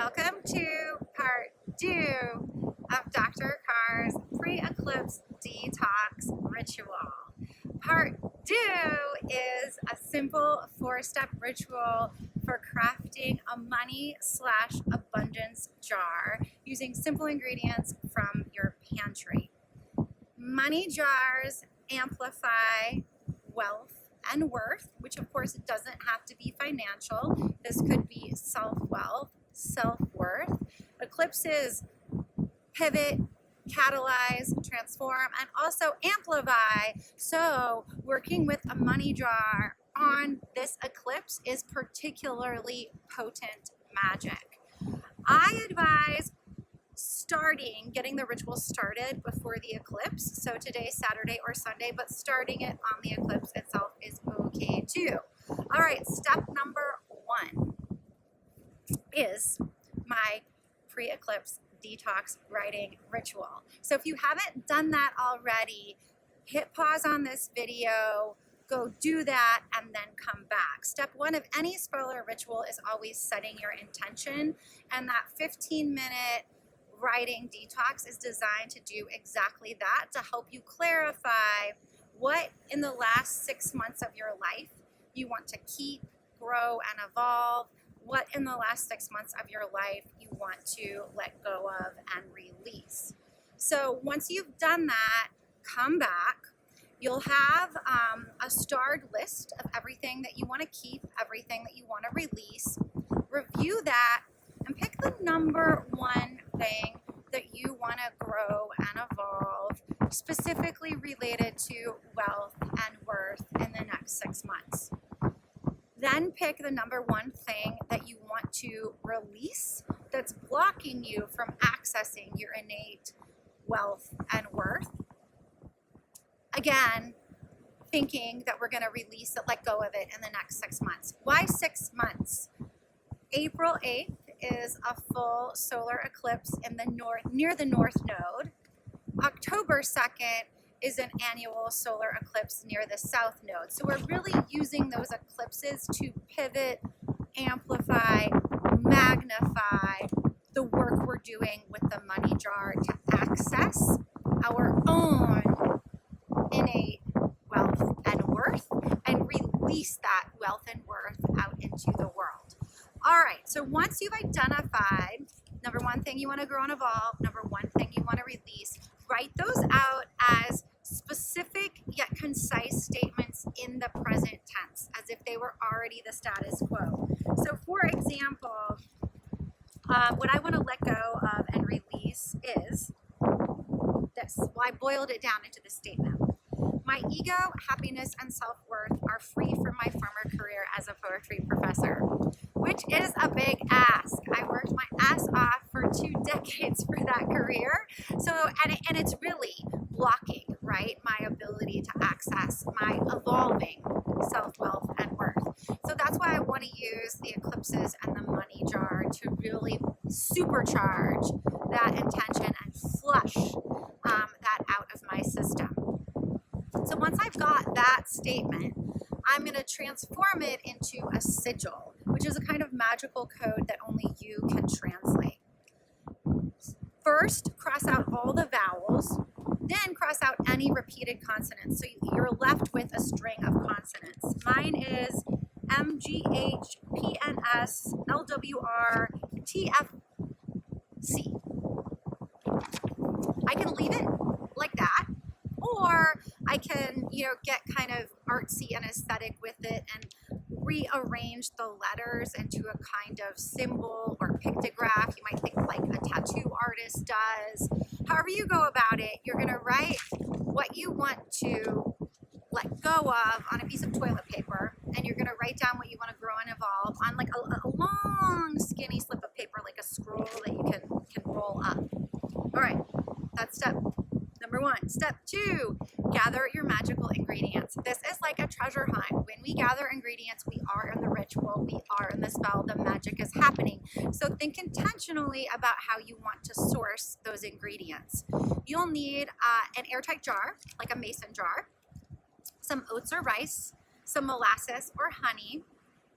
Welcome to part 2 of Dr. Carr's pre-Eclipse detox ritual. Part 2 is a simple 4-step ritual for crafting a money/abundance jar using simple ingredients from your pantry. Money jars amplify wealth and worth, which of course doesn't have to be financial. This could be self-wealth, self-worth. Eclipses pivot, catalyze, transform, and also amplify. So working with a money jar on this eclipse is particularly potent magic. I advise getting the ritual started before the eclipse. So today's Saturday or Sunday, but starting it on the eclipse itself is okay too. All right, step number 1 is my pre-eclipse detox writing ritual. So if you haven't done that already, hit pause on this video, go do that, and then come back. Step 1 of any spoiler ritual is always setting your intention, and that 15-minute writing detox is designed to do exactly that, to help you clarify what in the last 6 months of your life you want to keep, grow, and evolve, what in the last 6 months of your life you want to let go of and release. So once you've done that, come back. You'll have a starred list of everything that you want to keep, everything that you want to release. Review that and pick the number 1 thing that you want to grow and evolve, specifically related to wealth and worth in the next 6 months. Then pick the number 1 thing that you want to release that's blocking you from accessing your innate wealth and worth. Again, thinking that we're going to release it, let go of it in the next 6 months. Why 6 months? April 8th is a full solar eclipse in the north, near the North Node. October 2nd is an annual solar eclipse near the South Node. So we're really using those eclipses to pivot, amplify, magnify the work we're doing with the money jar to access our own innate wealth and worth and release that wealth and worth out into the world. All right, so once you've identified number 1 thing you want to grow and evolve, number 1 thing you want to release, write those out as specific yet concise statements in the present tense, as if they were already the status quo. So for example, what I want to let go of and release is this. Well, I boiled it down into this statement. My ego, happiness, and self-worth are free from my former career as a poetry professor, which is a big ask. I worked my ass off for 2 decades for that career. So, and it's really blocking, right, my ability to access my evolving self-wealth and worth. So that's why I want to use the eclipses and the money jar to really supercharge that intention and flush that out of my system. So once I've got that statement, I'm going to transform it into a sigil, which is a kind of magical code that only you can translate. First, cross out all the vowels, then cross out any repeated consonants. So you're left with a string of consonants. Mine is M, G, H, P, N, S, L, W, R, T, F, C. I can leave it like that, or I can, get kind of artsy and aesthetic with it and rearrange the letters into a kind of symbol or pictograph. You might think like a tattoo artist does. However you go about it, you're going to write what you want to let go of on a piece of toilet paper, and you're going to write down what you want to grow and evolve on like a long skinny slip of paper, like a scroll that you can roll up. All right, that's step number 1. Step 2, gather your magical ingredients. This is like a treasure hunt. When we gather ingredients, we are in the ritual, we are in the spell, the magic is happening. So think intentionally about how you want to source those ingredients. You'll need an airtight jar, like a mason jar, some oats or rice, some molasses or honey,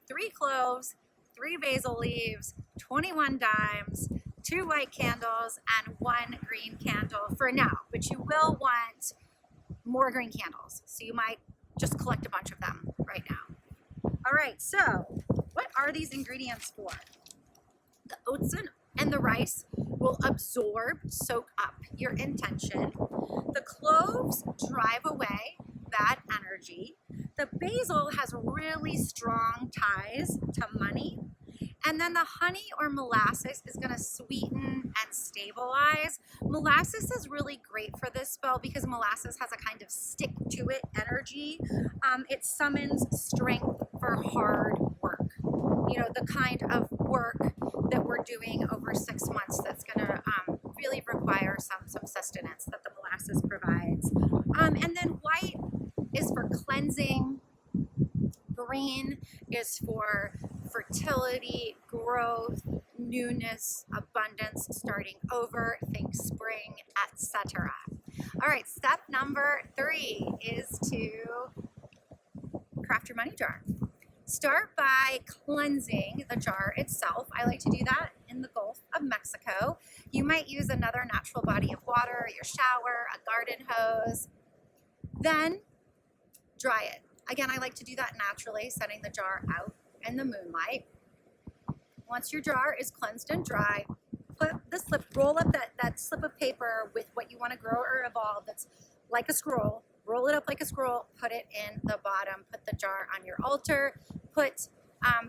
3 cloves, 3 basil leaves, 21 dimes, 2 white candles, and 1 green candle for now, but you will want more green candles. So you might just collect a bunch of them right now. All right, so what are these ingredients for? The oats and the rice will absorb, soak up your intention. The cloves drive away bad energy. The basil has really strong ties to money. And then the honey or molasses is going to sweeten and stabilize. Molasses is really great for this spell because molasses has a kind of stick to it energy. It summons strength for hard work. You know, the kind of work that we're doing over 6 months that's going to really require some sustenance that the molasses provides. And then white is for cleansing. Green is for fertility, growth, newness, abundance, starting over, think spring, etc. All right, step number 3 is to craft your money jar. Start by cleansing the jar itself. I like to do that in the Gulf of Mexico. You might use another natural body of water, your shower, a garden hose. Then dry it. Again, I like to do that naturally, setting the jar out in the moonlight. Once your jar is cleansed and dry, put the slip, roll up that slip of paper with what you want to grow or evolve that's like a scroll. Roll it up like a scroll, put it in the bottom, put the jar on your altar, put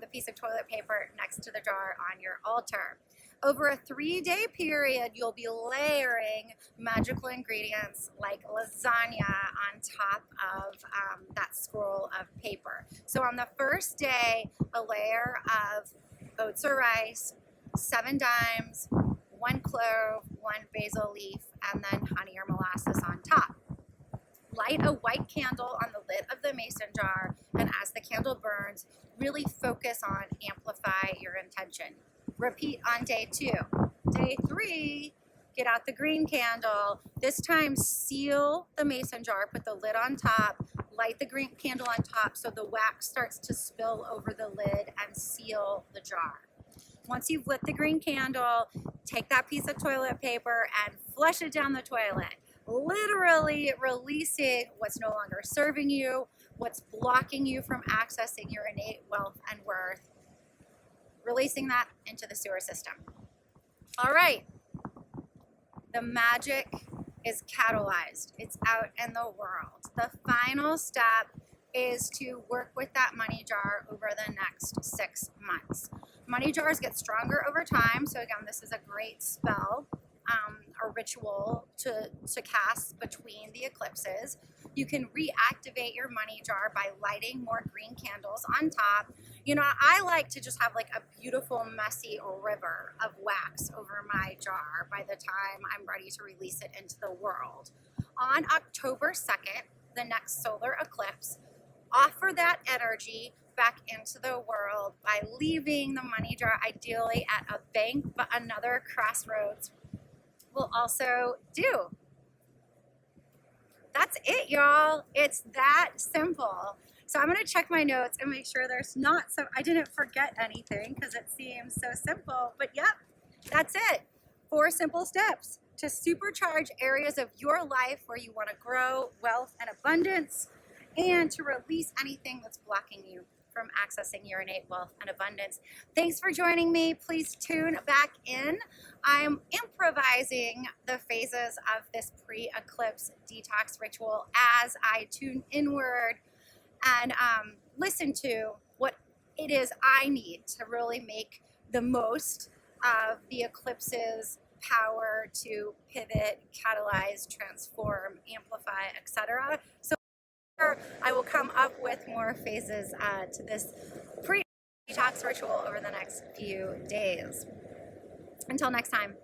the piece of toilet paper next to the jar on your altar. Over a 3-day period, you'll be layering magical ingredients like lasagna on top of that scroll of paper. So on the first day, a layer of oats or rice, 7 dimes, 1 clove, 1 basil leaf, and then honey or molasses on top. Light a white candle on the lid of the mason jar, and as the candle burns, really focus on amplify your intention. Repeat on day 2. Day 3, get out the green candle. This time seal the mason jar, put the lid on top, light the green candle on top so the wax starts to spill over the lid and seal the jar. Once you've lit the green candle, take that piece of toilet paper and flush it down the toilet. Literally releasing what's no longer serving you, what's blocking you from accessing your innate wealth and worth. Releasing that into the sewer system. All right, the magic is catalyzed. It's out in the world. The final step is to work with that money jar over the next 6 months. Money jars get stronger over time, so again, this is a great spell, a ritual to cast between the eclipses. You can reactivate your money jar by lighting more green candles on top. You know, I like to just have like a beautiful, messy river of wax over my jar by the time I'm ready to release it into the world. On October 2nd, the next solar eclipse, offer that energy back into the world by leaving the money jar ideally at a bank, but another crossroads will also do. That's it, y'all. It's that simple. So I'm gonna check my notes and make sure there's not some, I didn't forget anything because it seems so simple, but yep, that's it. 4 simple steps to supercharge areas of your life where you wanna grow wealth and abundance, and to release anything that's blocking you from accessing your innate wealth and abundance. Thanks for joining me. Please tune back in. I'm improvising the phases of this pre-eclipse detox ritual as I tune inward and listen to what it is I need to really make the most of the eclipse's power to pivot, catalyze, transform, amplify, etc. So I will come up with more phases to this pre-detox ritual over the next few days. Until next time.